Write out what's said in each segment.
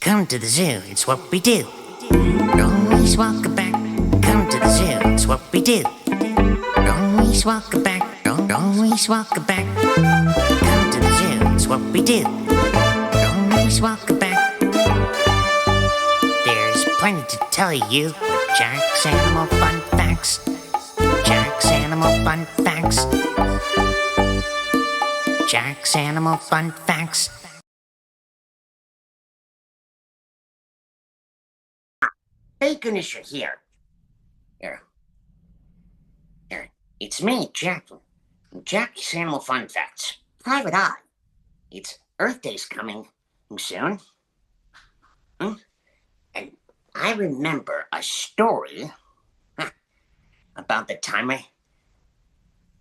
Come to the zoo, it's what we do. Always walk back. Come to the zoo, it's what we do. Always walk back. Always walk back. Come to the zoo, it's what we do. Always walk back. There's plenty to tell you with Jack's Animal Fun Facts. Jack's Animal Fun Facts. Jack's Animal Fun Facts. Thank goodness you're here. Here. It's me, Jack. Jack's Animal Fun Facts. Private Eye. It's Earth Day's coming soon. And I remember a story about the time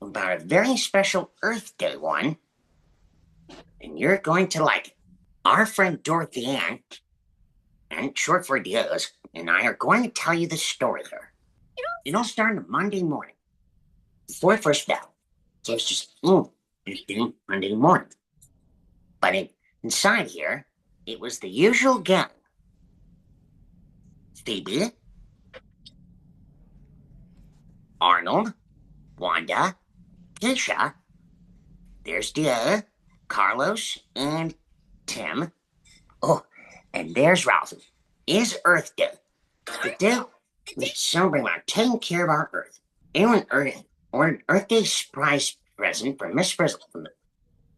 about a very special Earth Day one. And you're going to like it. Our friend Dorothy Ann, and short for Diaz, and I are going to tell you the story here. It all started on Monday morning, before the first bell. So it's just, Monday morning. But inside here, it was the usual gang. Phoebe, Arnold, Wanda, Keisha, there's Dia, Carlos, and Tim. Oh, and there's Ralphie. It's Earth Day. The day we celebrate about taking care of our Earth. Anyone ordered Earth Day surprise present for Miss Frizzle.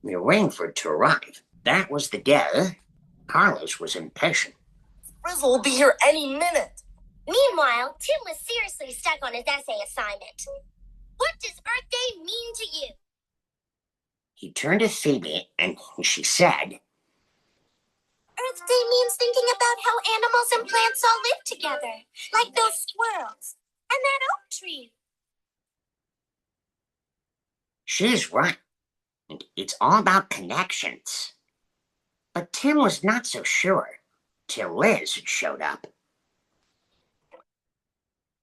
We were waiting for it to arrive. That was the day. Carlos was impatient. Frizzle will be here any minute. Meanwhile, Tim was seriously stuck on his essay assignment. What does Earth Day mean to you? He turned to Phoebe and she said, Earth Day means thinking about how animals and plants all live together, like those squirrels and that oak tree. She's right. And it's all about connections. But Tim was not so sure till Liz showed up.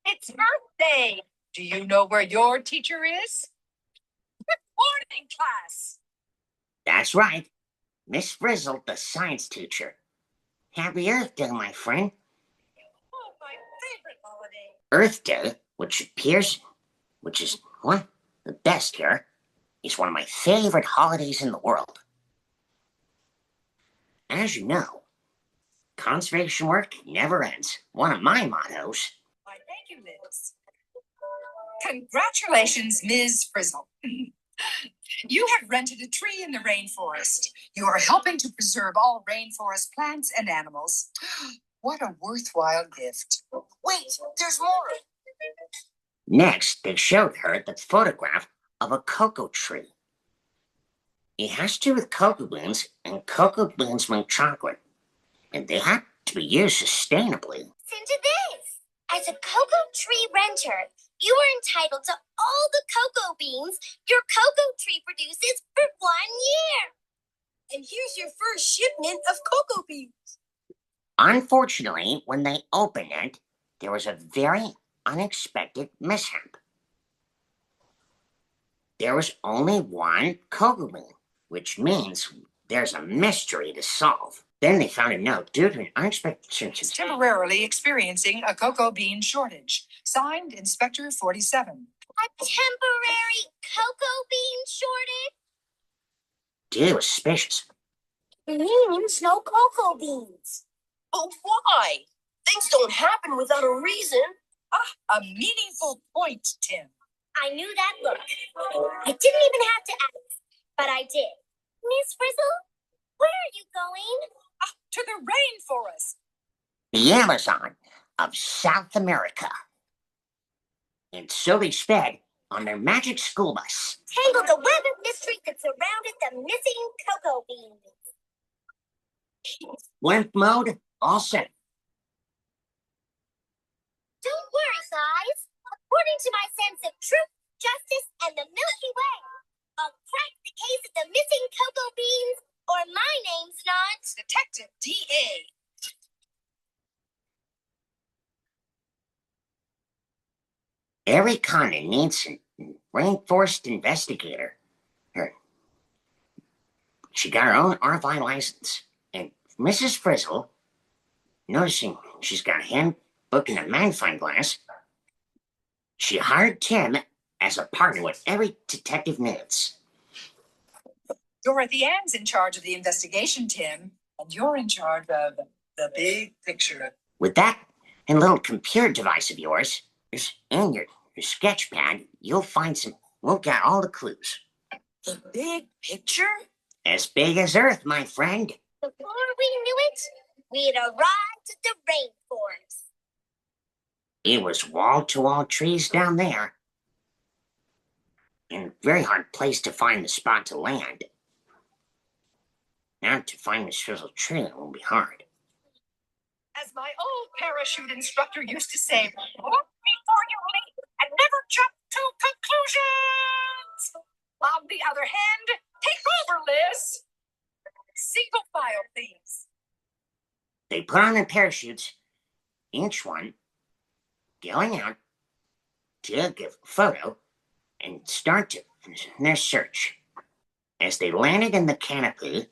It's Earth Day. Do you know where your teacher is? Good morning, class. That's right. Miss Frizzle, the science teacher. Happy Earth Day, my friend. Oh, my favorite holiday. Earth Day, which is the best here, is one of my favorite holidays in the world. As you know, conservation work never ends. One of my mottos. Why, thank you, Liz. Congratulations, Ms. Frizzle. You have rented a tree in the rainforest. You are helping to preserve all rainforest plants and animals. What a worthwhile gift. Wait, there's more. Next, they showed her the photograph of a cocoa tree. It has to do with cocoa beans, and cocoa beans make chocolate. And they have to be used sustainably. Listen to this. As a cocoa tree renter, you are entitled to all the cocoa beans your cocoa tree produces for 1 year. And here's your first shipment of cocoa beans. Unfortunately, when they opened it, there was a very unexpected mishap. There was only one cocoa bean, which means there's a mystery to solve. Then they found a note due to an unexpected circumstance. Temporarily experiencing a cocoa bean shortage. Signed, Inspector 47. A temporary cocoa bean shortage? Dear was suspicious. It means no cocoa beans. But why? Things don't happen without a reason. A meaningful point, Tim. I knew that look. I didn't even have to ask, but I did. Miss Frizzle, where are you going? To the rainforest. The Amazon of South America. And so they sped on their Magic Schoolbus. Tangle the web of mystery that surrounded the missing cocoa beans. Blimp mode, all set. Don't worry, guys. According to my sense of truth, justice, and the Milky Way, I'll crack the case of the missing cocoa beans, or my name's not Detective D.A. Every continent needs a rainforest investigator. She got her own RFI license. And Mrs. Frizzle Noticing she's got a handbook and a magnifying glass, she hired Tim as a partner with every detective needs. Dorothy Ann's in charge of the investigation, Tim, and you're in charge of the big picture. With that and little computer device of yours and your sketch pad, you'll got all the clues. The big picture? As big as Earth, my friend. Before we knew it, we'd arrived at the rainforest. It was wall-to-wall trees down there. And a very hard place to find the spot to land. Now to find Miss Frizzle's tree will be hard. As my old parachute instructor used to say, look before you leap and never jump to conclusions. On the other hand, take over, Liz. Single file, please. They put on their parachutes, each one going out to give a photo and start their search. As they landed in the canopy,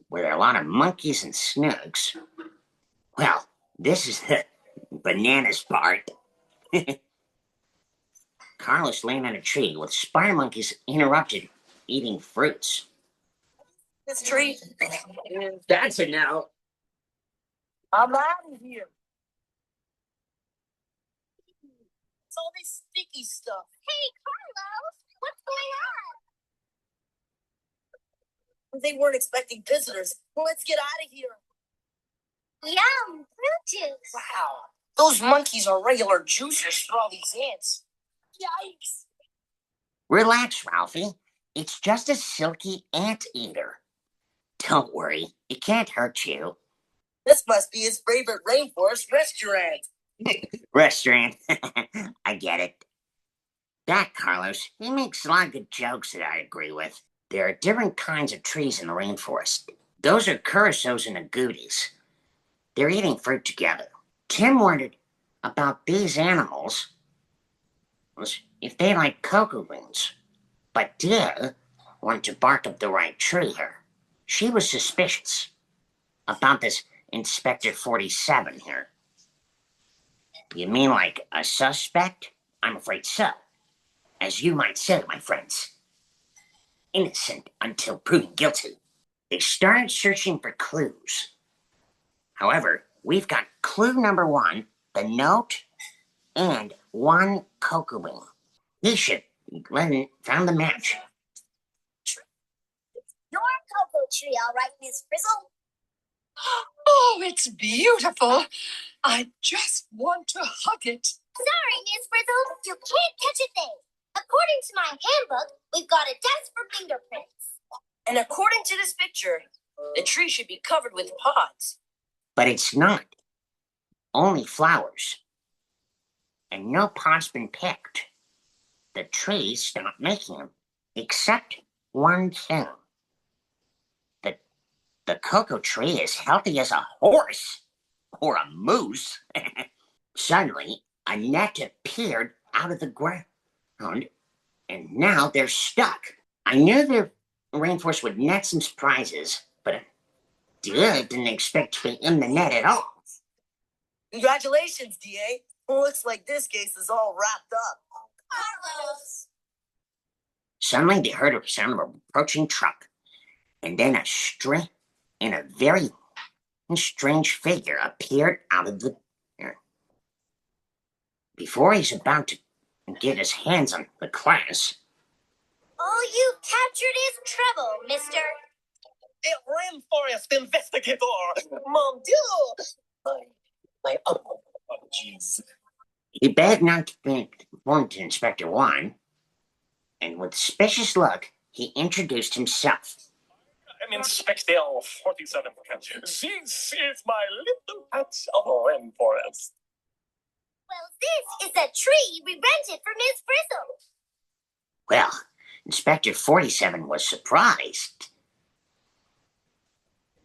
where there are a lot of monkeys and snooks, well, this is the bananas part. Carlos landed on a tree with spider monkeys interrupted eating fruits. This tree? That's a no. I'm out of here. It's all this sticky stuff. Hey, Carlos, what's going on? They weren't expecting visitors. Let's get out of here. Yum, fruit juice. Wow. Those monkeys are regular juicers for all these ants. Yikes. Relax, Ralphie. It's just a silky anteater. Don't worry, it can't hurt you. This must be his favorite rainforest restaurant. Restaurant. I get it. That Carlos, he makes a lot of good jokes that I agree with. There are different kinds of trees in the rainforest. Those are curassows and agoutis. They're eating fruit together. Tim wondered about these animals, if they like cocoa beans. But Dia wanted to bark up the right tree here. She was suspicious about this Inspector 47 here. You mean like a suspect? I'm afraid so. As you might say, my friends. Innocent until proven guilty. They started searching for clues. However, we've got clue number 1, the note, and 1 cocoa bean. He should found the match. Your cocoa tree, all right, Miss Frizzle. Oh, it's beautiful. I just want to hug it. Sorry, Miss Frizzle, you can't catch a thing. According to my handbook, we've got a test for fingerprints. And according to this picture, the tree should be covered with pods. But it's not. Only flowers. And no pod's been picked. The trees stopped making them. Except one thing. The cocoa tree is healthy as a horse. Or a moose. Suddenly, a net appeared out of the ground. And now they're stuck. I knew the rainforest would net some surprises, but I didn't expect to be in the net at all. Congratulations, DA. Looks like this case is all wrapped up. Carlos. Suddenly, they heard a sound of an approaching truck, and then a very strange figure appeared out of the air. Before he's about to get his hands on the class, All you captured is trouble, mister. Rainforest investigator, mon Dieu! My apologies. he begged not to be informed to Inspector 1, and with a suspicious look, he introduced himself. I'm Inspector 47. This is my little patch of rainforest. Well, this is a tree we rented for Miss Frizzle. Well, Inspector 47 was surprised.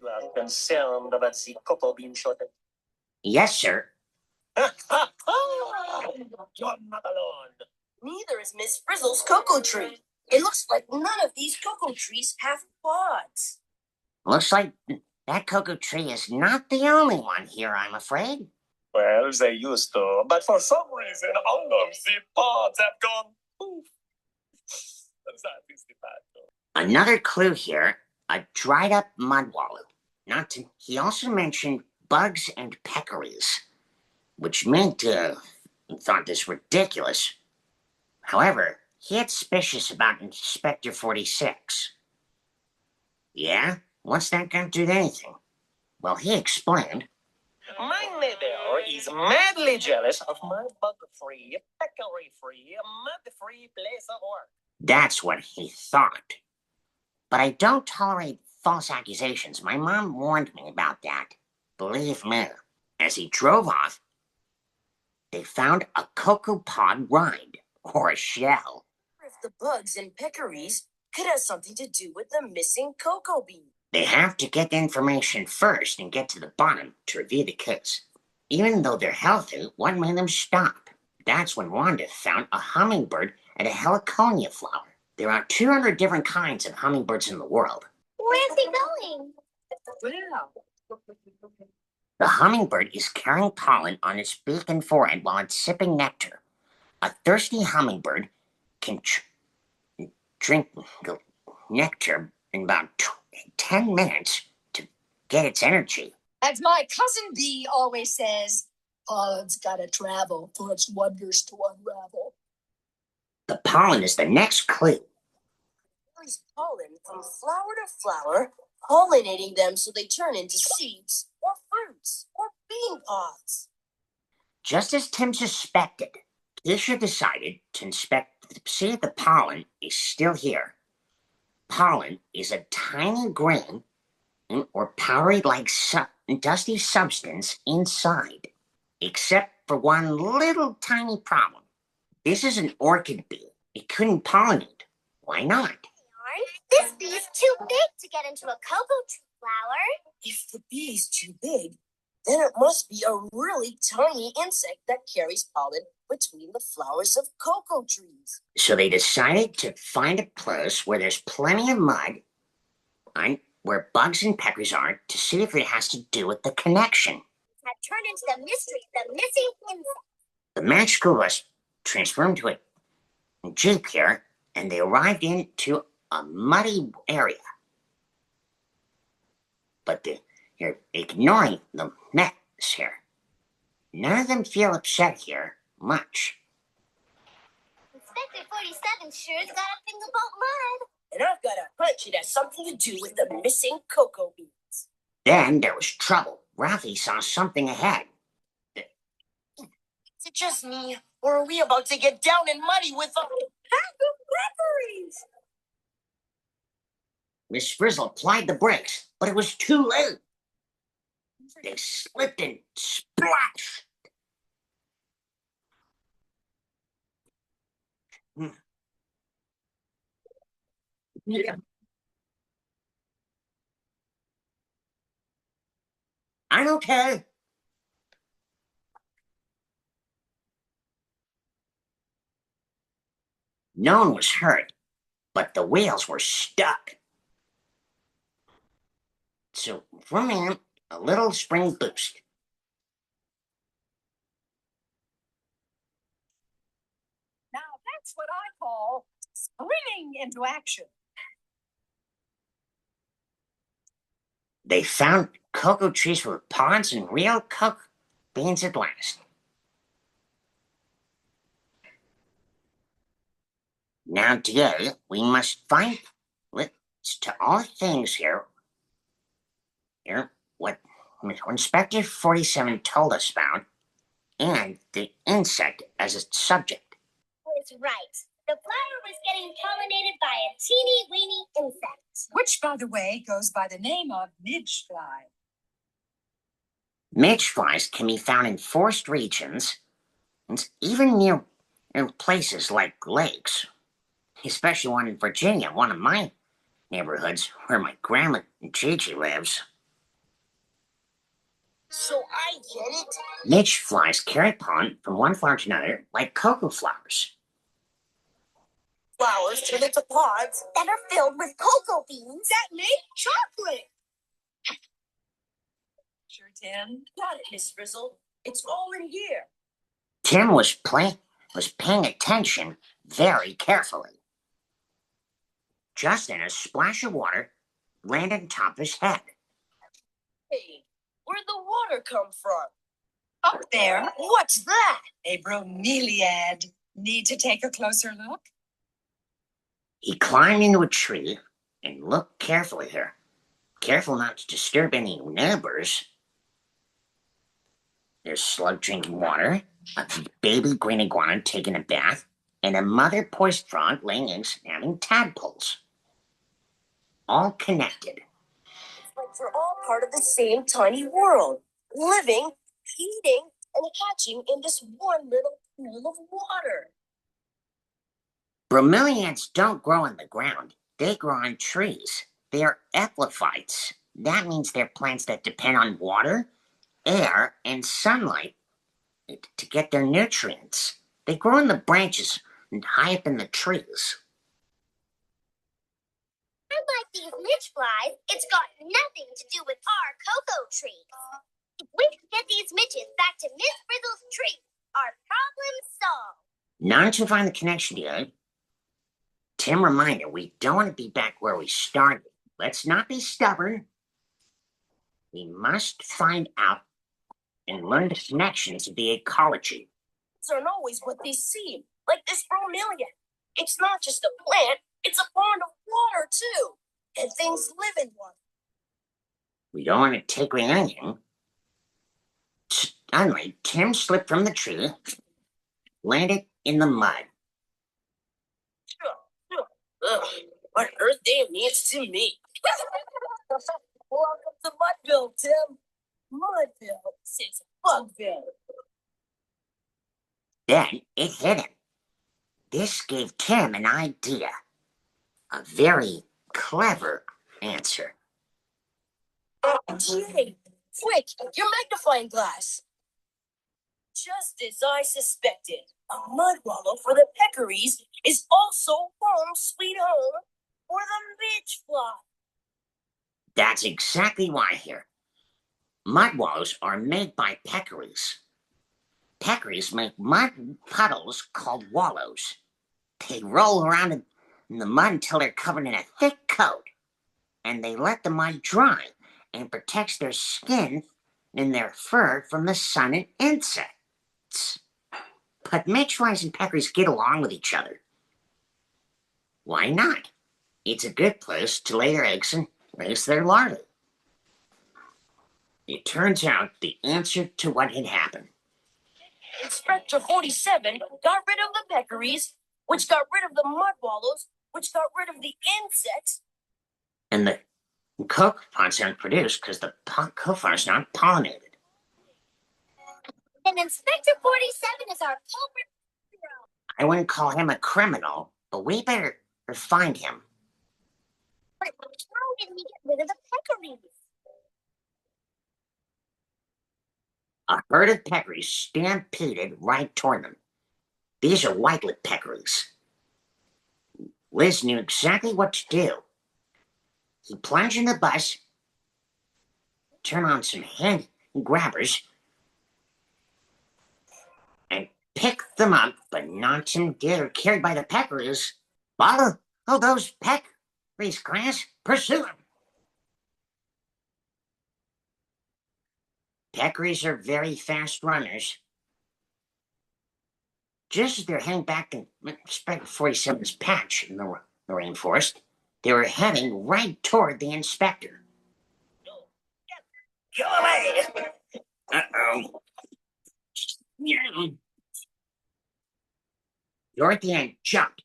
You are concerned about the cocoa bean shortage? Yes, sir. You're not alone. Neither is Miss Frizzle's cocoa tree. It looks like none of these cocoa trees have pods. Looks like That cocoa tree is not the only one here, I'm afraid. Well, they used to, but for some reason, all of the pods have gone poof. That is the bad. Another clue here, a dried up mud wallow. He also mentioned bugs and peccaries, which meant thought this ridiculous. However, he had suspicious about Inspector 46. Yeah? What's that got to do with anything? Well, he explained. My neighbor is madly jealous of my bug-free, peccary-free, mud-free place of work. That's what he thought. But I don't tolerate false accusations. My mom warned me about that. Believe me. As he drove off, they found a cocoa pod rind, or a shell. If the bugs and peccaries could have something to do with the missing cocoa bean. They have to get the information first and get to the bottom to review the case. Even though they're healthy, what made them stop? That's when Wanda found a hummingbird and a heliconia flower. There are 200 different kinds of hummingbirds in the world. Where's he going? The hummingbird is carrying pollen on its beak and forehead while it's sipping nectar. A thirsty hummingbird can drink the nectar in about 10 minutes to get its energy. As my cousin Bee always says, pollen's gotta travel for its wonders to unravel. The pollen is the next clue. Carries pollen from flower to flower, pollinating them so they turn into seeds or fruits or bean pods. Just as Tim suspected, Keisha decided to see if the pollen is still here. Pollen is a tiny grain or powdery like dusty substance inside, except for one little tiny problem. This is an orchid bee. It couldn't pollinate. Why not? This bee is too big to get into a cocoa tree flower. If the bee is too big, then it must be a really tiny insect that carries pollen between the flowers of cocoa trees. So they decided to find a place where there's plenty of mud, where bugs and peccaries are, to see if it has to do with the connection. Have turned into the mystery of the missing insect. The Magic Schoolbus transformed to a jeep here, and they arrived into a muddy area. But you're ignoring the mess here. None of them feel upset here much. Inspector 47 sure's got a thing about mud. And I've got a hunch it has something to do with the missing cocoa beans. Then there was trouble. Ralphie saw something ahead. Is it just me, or are we about to get down and muddy with a pack of peccaries? Miss Frizzle applied the brakes, but it was too late. They slipped and splashed. Yeah. I'm okay. No one was hurt, but the wheels were stuck. So for me, a little spring boost. Now that's what I call springing into action. They found cocoa trees with pods and real cocoa beans at last. Now today, we must find lists to all things here. What Inspector 47 told us about, and the insect as its subject. Was right. The flower was getting pollinated by a teeny weeny insect. Which, by the way, goes by the name of midge fly. Midge flies can be found in forest regions, and even near places like lakes. Especially one in Virginia, one of my neighborhoods where my grandma Gigi lives. So I get it. Midge flies carry pollen from one flower to another like cocoa flowers. Flowers turn into pods That are filled with cocoa beans. That make chocolate. Tim. Got it, Miss Frizzle. It's all in here. Tim was paying attention very carefully. Just then, a splash of water landed on top of his head. Hey, where'd the water come from? Up there, What's that? a bromeliad. Need to take a closer look? He climbed into a tree and looked carefully here. Careful not to disturb any neighbors. There's slug drinking water, a baby green iguana taking a bath, and a mother poised frog laying eggs and having tadpoles. All connected. It's like we're all part of the same tiny world, living, eating, and hatching in this one little pool of water. Bromeliads don't grow on the ground. They grow on trees. They are epiphytes. That means they're plants that depend on water, air, and sunlight to get their nutrients. They grow in the branches and high up in the trees. Unlike these midge flies, it's got nothing to do with our cocoa trees. If we can get these midges back to Miss Frizzle's tree, our problem's solved. Not to find the connection yet. Tim reminded we don't want to be back where we started. Let's not be stubborn. We must find out and learn the connections of the ecology. These aren't always what they seem, like this bromeliad. It's not just a plant, it's a pond of water, too. And things live in water. We don't want to take away anything. Suddenly, Tim slipped from the tree, landed in the mud. Ugh, what earth day means to me. Welcome to Mudville, Tim. Mudville since Bugville. Then it hit him. This gave Tim an idea. A very clever answer. Jay, quick, your magnifying glass. Just as I suspected, a mud wallow for the peccaries is also home sweet home for the midge fly. That's exactly why here. Mud wallows are made by peccaries. Peccaries make mud puddles called wallows. They roll around in the mud until they're covered in a thick coat, and they let the mud dry and protects their skin and their fur from the sun and insects. But midge flies and peccaries get along with each other. Why not? It's a good place to lay their eggs and raise their larvae. It turns out the answer to what had happened. Inspector 47 got rid of the peccaries, which got rid of the mud wallows, which got rid of the insects. And the cocoa pods aren't produced because the cocoa flowers are not pollinated. And Inspector 47 is our culprit hero. I wouldn't call him a criminal, but we better find him. But how did we get rid of the peccaries? A herd of peccaries stampeded right toward them. These are white-lipped peccaries. Liz knew exactly what to do. He plunged in the bus, turned on some hand grabbers, and picked them up, but not some dead or carried by the peccaries. Follow those peccaries, class. Pursue them. Peccaries are very fast runners. Just as they're heading back in Inspector 47's patch in the rainforest, they were heading right toward the inspector. Go away! Uh-oh. Dorothy Ann jumped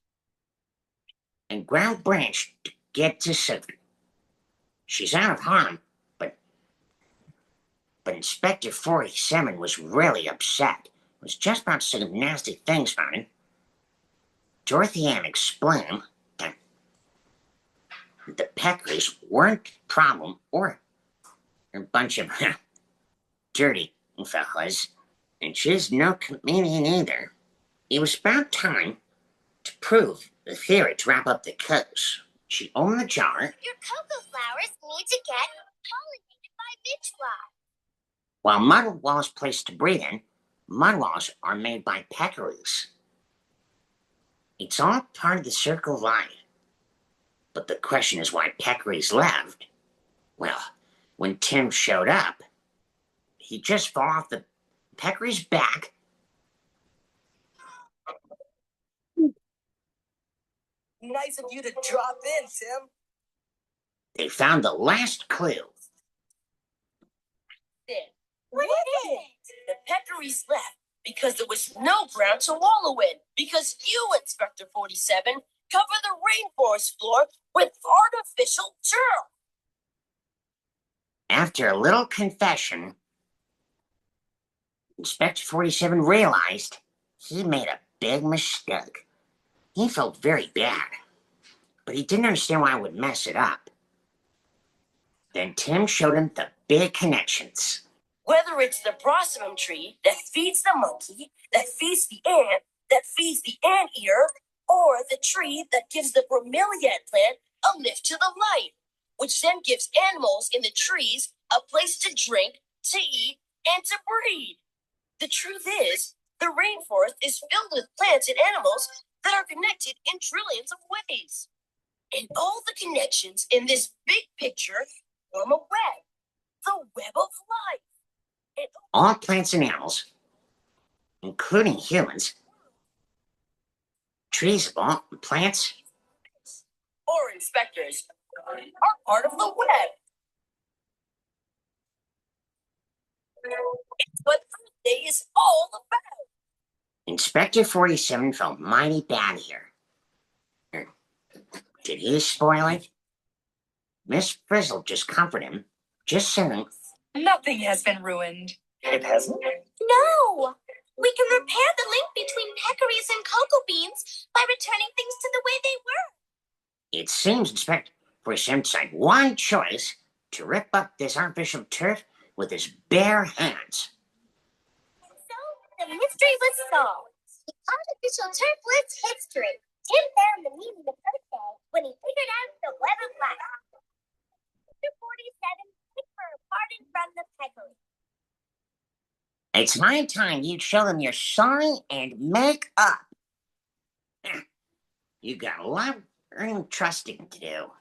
and ground branch to get to safety. She's out of harm, but Inspector 47 was really upset. Was just about to say nasty things about him. Dorothy Ann explained that the peccaries weren't a problem or a bunch of dirty fellas, and she's no comedian either. It was about time to prove the theory to wrap up the case. She opened the jar. Your cocoa flowers need to get pollinated by midge flies. While mud wall is placed to breathe in, mud walls are made by peccaries. It's all part of the circle of life. But the question is why peccaries left. Well, when Tim showed up, he just fell off the peccary's back. Nice of you to drop in, Tim. They found the last clue. What is it? The peccaries left because there was no ground to wallow in. Because you, Inspector 47, cover the rainforest floor with artificial turf. After a little confession, Inspector 47 realized he made a big mistake. He felt very bad, but he didn't understand why it would mess it up. Then Tim showed him the big connections. Whether it's the brossomum tree that feeds the monkey, that feeds the ant, that feeds the anteater, or the tree that gives the bromeliad plant a lift to the light, which then gives animals in the trees a place to drink, to eat, and to breed. The truth is, the rainforest is filled with plants and animals that are connected in trillions of ways. And all the connections in this big picture form a web, the web of life. And All plants and animals, including humans, trees, plants, or inspectors are part of the web. It's what Earth Day is all about. Inspector 47 felt mighty bad here. Did he spoil it? Miss Frizzle just comforted him, just saying, Nothing has been ruined. It hasn't? No! We can repair the link between peccaries and cocoa beans by returning things to the way they were. it seems Inspector 47 decided one choice to rip up this artificial turf with his bare hands. So, the mystery was solved. The artificial turf lives history. Tim found the meaning of Earth Day when he figured out the web of life. Mr. 47, pick for a pardon from the peccary. It's my time you show them you're sorry and make up. You got a lot of earning trusting to do.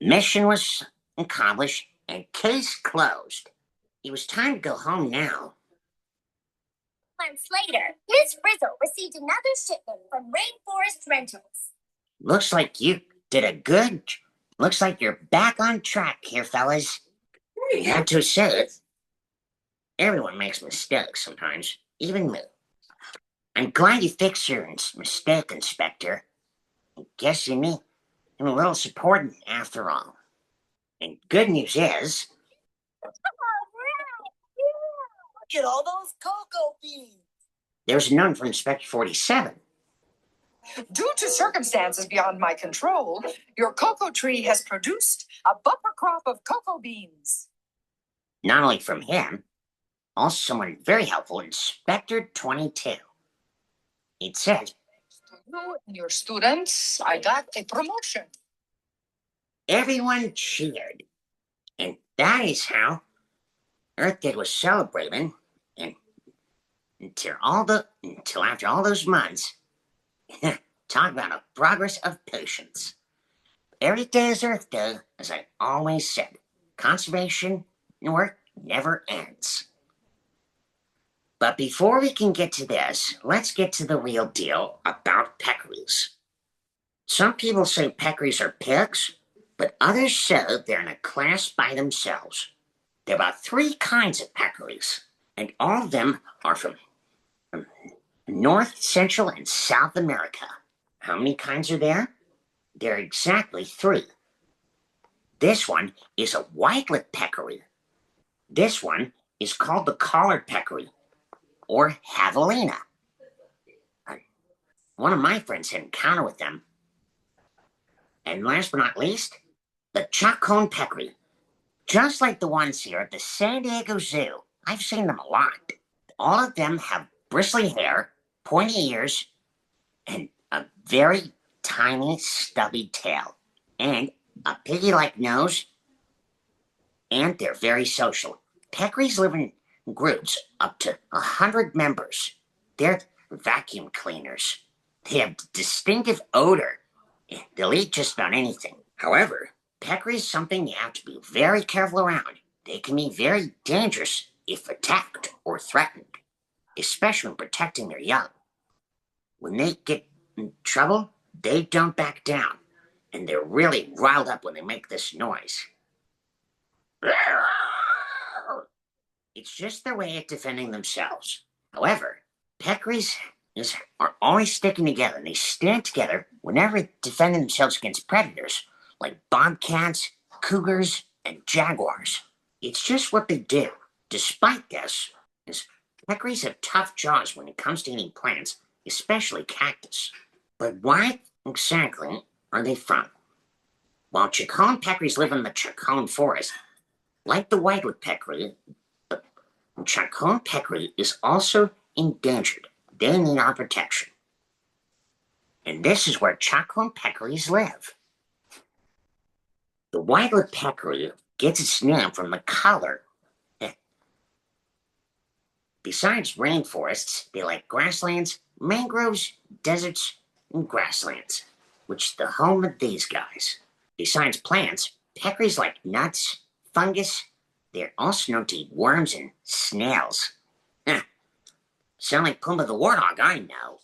Mission was accomplished and case closed. It was time to go home now. Months later, Miss Frizzle received another shipment from Rainforest Rentals. Looks like you did a good. Looks like you're back on track here, fellas. You have to say it. Everyone makes mistakes sometimes, even me. I'm glad you fixed your mistake, Inspector. I guess you need a little support after all. And good news is, Look at all those cocoa beans. there's none from Inspector 47. Due to circumstances beyond my control, your cocoa tree has produced a bumper crop of cocoa beans. Not only from him, also someone very helpful, Inspector 22. It said, You and your students, I got a promotion. everyone cheered. And that is how Earth Day was celebrated, and until after all those months. Talk about a progress of patience. Every day is Earth Day, as I always said. Conservation work never ends. But before we can get to this, let's get to the real deal about peccaries. Some people say peccaries are pigs, but others say they're in a class by themselves. There are about 3 kinds of peccaries, and all of them are from North, Central, and South America. How many kinds are there? There are exactly 3. This one is a white-lipped peccary. This one is called the collared peccary, or javelina. One of my friends had an encounter with them. And last but not least, the chalk-cone peccary. Just like the ones here at the San Diego Zoo. I've seen them a lot. All of them have bristly hair, pointy ears, and a very tiny stubby tail, and a piggy-like nose, and they're very social. Peccaries live in groups up to 100 members. They're vacuum cleaners. They have distinctive odor. They'll eat just about anything. However, peccary is something you have to be very careful around. They can be very dangerous if attacked or threatened, especially when protecting their young. When they get in trouble, they don't back down, and they're really riled up when they make this noise. It's just their way of defending themselves. However, peccaries are always sticking together, and they stand together whenever defending themselves against predators like bobcats, cougars, and jaguars. It's just what they do. Despite this, peccaries have tough jaws when it comes to eating plants, especially cactus. But why exactly are they from? While Chacon peccaries live in the Chacon forest, like the white-lipped peccary, the Chacon peccary is also endangered. They need our protection. And this is where Chacon peccaries live. The white-lipped peccary gets its name from the color. Besides rainforests, they like grasslands, mangroves, deserts, and grasslands, which is the home of these guys. Besides plants, peccaries like nuts, fungus. They're also known to eat worms and snails. Sound like Pumbaa the Warthog, I know.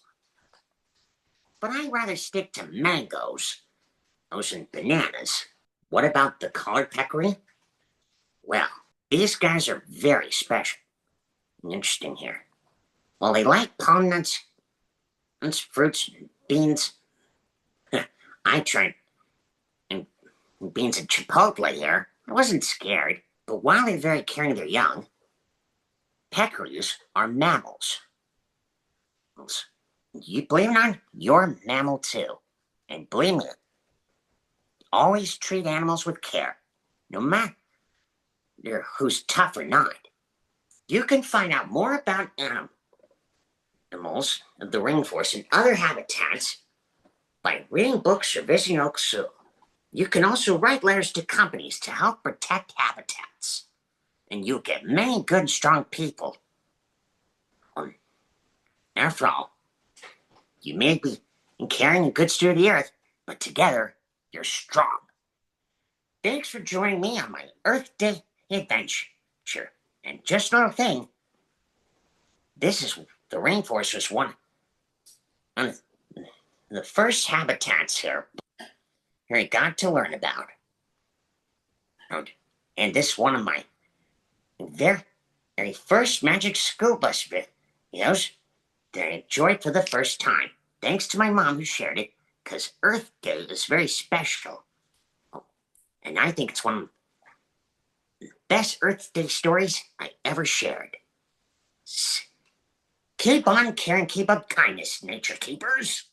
But I'd rather stick to mangoes. Those and bananas. What about the collared peccary? Well, these guys are very special. Interesting here. While they like palm nuts, fruits, and beans, I tried beans and chipotle here. I wasn't scared. But while they're very caring of their young, peccaries are mammals. You believe it or not, you're a mammal too. And believe me, always treat animals with care, no matter who's tough or not. You can find out more about animals of the rainforest and other habitats by reading books or visiting Oak Zoo. You can also write letters to companies to help protect habitats. And you'll get many good and strong people. After all, you may be caring and good steward of the earth, but together, you're strong. Thanks for joining me on my Earth Day adventure. And just another thing, the rainforest was one of the first habitats here I got to learn about. And this is one of my very first Magic Schoolbus videos that I enjoyed for the first time. Thanks to my mom who shared it, because Earth Day is very special. And I think it's one of the best Earth Day stories I ever shared. Keep on caring, keep up kindness, nature keepers.